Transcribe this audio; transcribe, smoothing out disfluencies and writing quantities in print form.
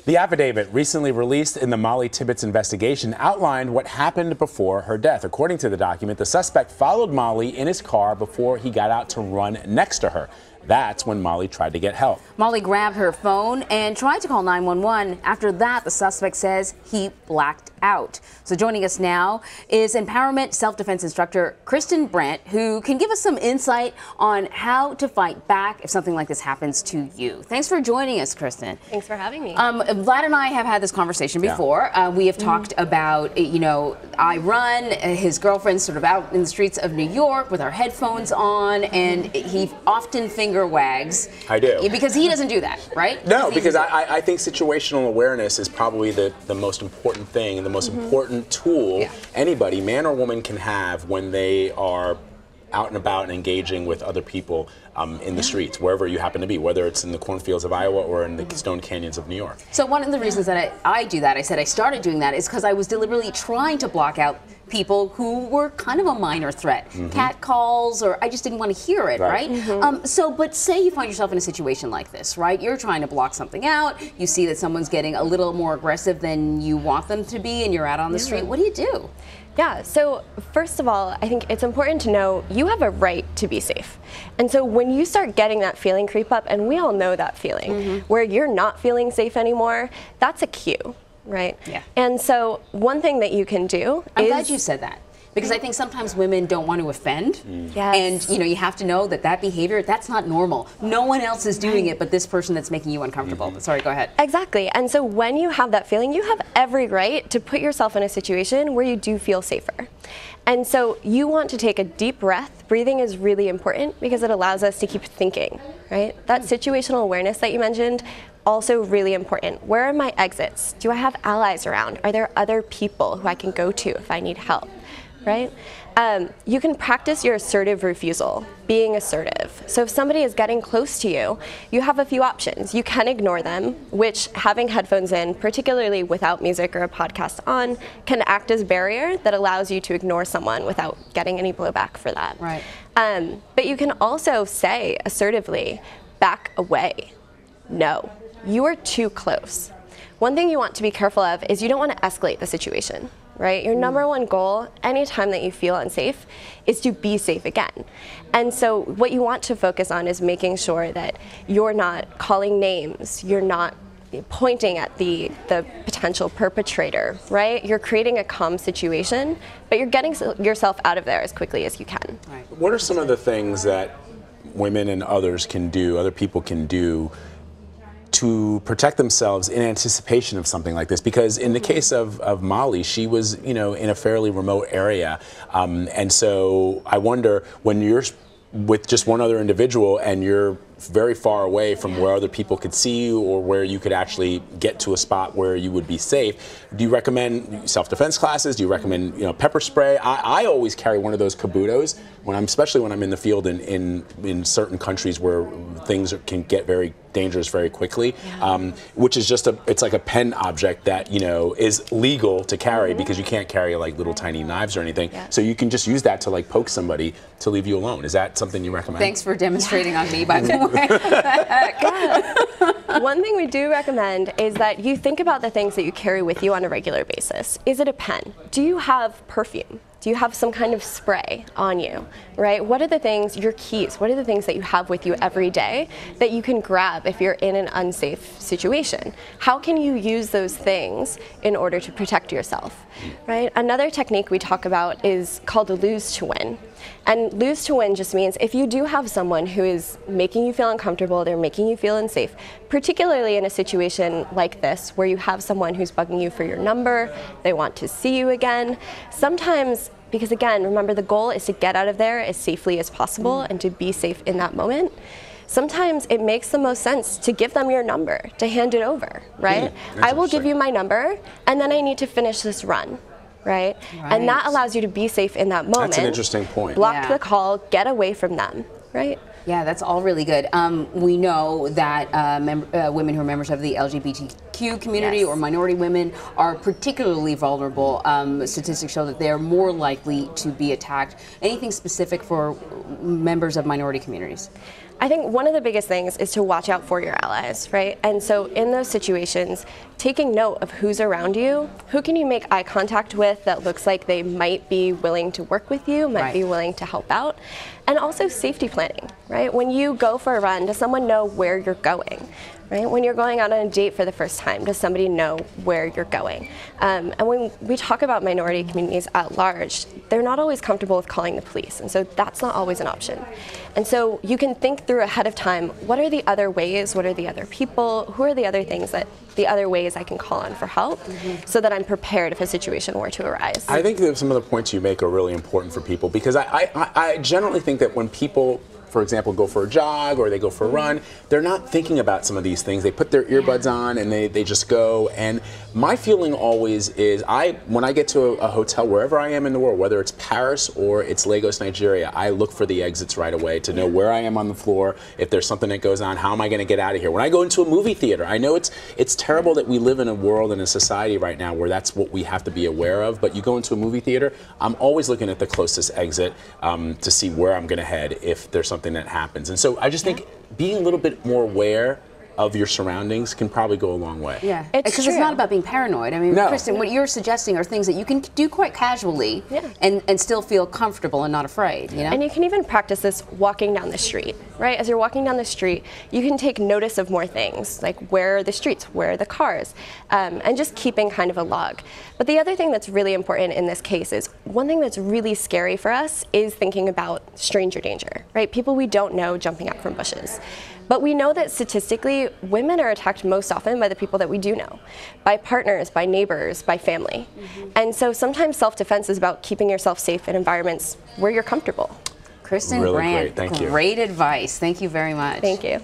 The affidavit recently released in the Mollie Tibbetts investigation outlined what happened before her death. According to the document, the suspect followed Mollie in his car before he got out to run next to her. That's when Mollie tried to get help. Mollie grabbed her phone and tried to call 911. After that, the suspect says he blacked out. So joining us now is empowerment self-defense instructor Christen Brandt, who can give us some insight on how to fight back if something like this happens to you. Thanks for joining us, Christen. Thanks for having me. Vlad and I have had this conversation before. We have talked about, I run, his girlfriend's sort of out in the streets of New York with our headphones on, and he often finger wags. I do. Because he doesn't do that, right? No, because I think situational awareness is probably the most important thing and the most important tool anybody, man or woman, can have when they are out and about and engaging with other people in the streets, wherever you happen to be, whether it's in the cornfields of Iowa or in the Stone Canyons of New York. So one of the reasons that I do that, I said I started doing that, is because I was deliberately trying to block out people who were kind of a minor threat. Cat calls, or I just didn't want to hear it, right? But say you find yourself in a situation like this, right? You're trying to block something out, you see that someone's getting a little more aggressive than you want them to be, and you're out on the street. What do you do? Yeah, so first of all, I think it's important to know you have a right to be safe. And so when you start getting that feeling creep up, and we all know that feeling, where you're not feeling safe anymore, that's a cue, right? Yeah. And so one thing that you can do I'm glad you said that. Because I think sometimes women don't want to offend, and you have to know that behavior, that's not normal. No one else is doing it but this person that's making you uncomfortable. Sorry, go ahead. Exactly, and so when you have that feeling, you have every right to put yourself in a situation where you do feel safer. And so you want to take a deep breath. Breathing is really important because it allows us to keep thinking, right? That situational awareness that you mentioned, also really important. Where are my exits? Do I have allies around? Are there other people who I can go to if I need help? Right? You can practice your assertive refusal, being assertive. So if somebody is getting close to you, you have a few options. You can ignore them, which having headphones in, particularly without music or a podcast on, can act as a barrier that allows you to ignore someone without getting any blowback for that. Right. But you can also say assertively, back away. No, you are too close. One thing you want to be careful of is you don't want to escalate the situation. Right? Your number one goal, anytime that you feel unsafe, is to be safe again. And so what you want to focus on is making sure that you're not calling names, you're not pointing at the potential perpetrator, right? You're creating a calm situation, but you're getting yourself out of there as quickly as you can. Right. What are some of the things that women and others can do, other people can do, to protect themselves in anticipation of something like this? Because in the case of Mollie, she was, in a fairly remote area. And so I wonder, when you're with just one other individual and you're very far away from where other people could see you or where you could actually get to a spot where you would be safe, do you recommend self-defense classes? Do you recommend pepper spray? I always carry one of those kabutos especially when I'm in the field in certain countries where things can get very dangerous very quickly, which is just it's like a pen object that is legal to carry because you can't carry like little tiny knives or anything. So you can just use that to like poke somebody to leave you alone. Is that something you recommend? Thanks for demonstrating on me, by the way. One thing we do recommend is that you think about the things that you carry with you on a regular basis. Is it a pen? Do you have perfume? Do you have some kind of spray on you, right? What are the things, your keys, what are the things that you have with you every day that you can grab if you're in an unsafe situation? How can you use those things in order to protect yourself, right? Another technique we talk about is called a lose to win. And lose to win just means if you do have someone who is making you feel uncomfortable, they're making you feel unsafe, particularly in a situation like this where you have someone who's bugging you for your number, they want to see you again. Sometimes, because again, remember the goal is to get out of there as safely as possible and to be safe in that moment. Sometimes it makes the most sense to give them your number, to hand it over, right? I will give you my number and then I need to finish this run. Right? And that allows you to be safe in that moment. That's an interesting point. Block the call, get away from them, right? Yeah, that's all really good. We know that women who are members of the LGBTQ community or minority women are particularly vulnerable. Statistics show that they're more likely to be attacked. Anything specific for members of minority communities? I think one of the biggest things is to watch out for your allies, right? And so in those situations, taking note of who's around you, who can you make eye contact with that looks like they might be willing to work with you, might be willing to help out, and also safety planning, right? When you go for a run, does someone know where you're going? Right? When you're going out on a date for the first time, does somebody know where you're going? And when we talk about minority communities at large, they're not always comfortable with calling the police, and so that's not always an option. And so you can think through ahead of time, what are the other ways, what are the other people, who are the other things that, the other ways I can call on for help, so that I'm prepared if a situation were to arise. I think that some of the points you make are really important for people, because I generally think that when people, for example, go for a jog or they go for a run, they're not thinking about some of these things. They put their earbuds on and they just go. And my feeling always is, when I get to a hotel, wherever I am in the world, whether it's Paris or it's Lagos, Nigeria, I look for the exits right away to know where I am on the floor. If there's something that goes on, how am I going to get out of here? When I go into a movie theater, I know it's terrible that we live in a world and a society right now where that's what we have to be aware of, but you go into a movie theater, I'm always looking at the closest exit to see where I'm going to head if there's something that happens. And so I just think being a little bit more aware of your surroundings can probably go a long way. Yeah, because it's not about being paranoid. I mean, Christen, what you're suggesting are things that you can do quite casually and still feel comfortable and not afraid, you know? And you can even practice this walking down the street, right? As you're walking down the street, you can take notice of more things, like where are the streets, where are the cars, and just keeping kind of a log. But the other thing that's really important in this case is, one thing that's really scary for us is thinking about stranger danger, right? People we don't know jumping out from bushes. But we know that statistically, women are attacked most often by the people that we do know, by partners, by neighbors, by family. And so sometimes self-defense is about keeping yourself safe in environments where you're comfortable. Christen Really Brandt, great. Thank you. Great advice. Thank you very much. Thank you.